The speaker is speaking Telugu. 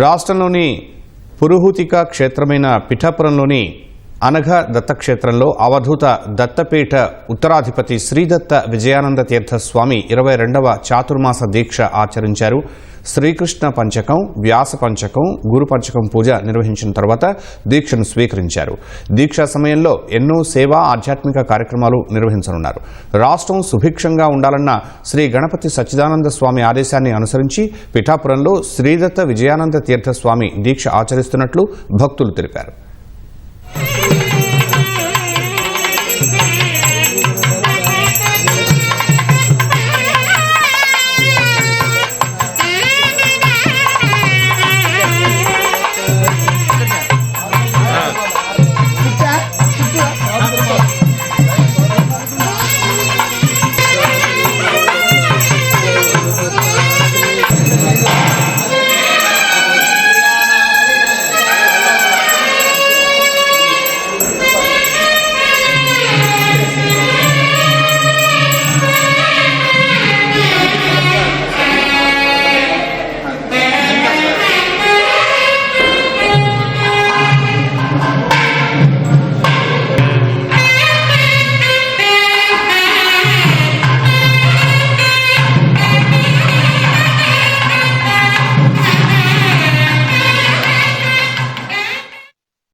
రాష్ట్రంలోని పురుహూతిక క్షేత్రమైన పిఠాపురంలోని అనఘ దత్తక్షేత్రంలో అవధూత దత్తపీఠ ఉత్తరాధిపతి శ్రీదత్త విజయానంద తీర్థ స్వామి 22వ చాతుర్మాస దీక్ష ఆచరించారు. శ్రీకృష్ణ పంచకం, వ్యాస పంచకం, గురు పంచకం పూజ నిర్వహించిన తర్వాత దీక్షను స్వీకరించారు. దీక్షా సమయంలో ఎన్నో సేవా ఆధ్యాత్మిక కార్యక్రమాలు నిర్వహించనున్నారు. రాష్ట్రం సుభిక్షంగా ఉండాలన్న శ్రీ గణపతి సచ్చిదానంద స్వామి ఆదేశాన్ని అనుసరించి పిఠాపురంలో శ్రీదత్త విజయానంద తీర్థ స్వామి దీక్ష ఆచరిస్తున్నట్లు భక్తులు తెలిపారు.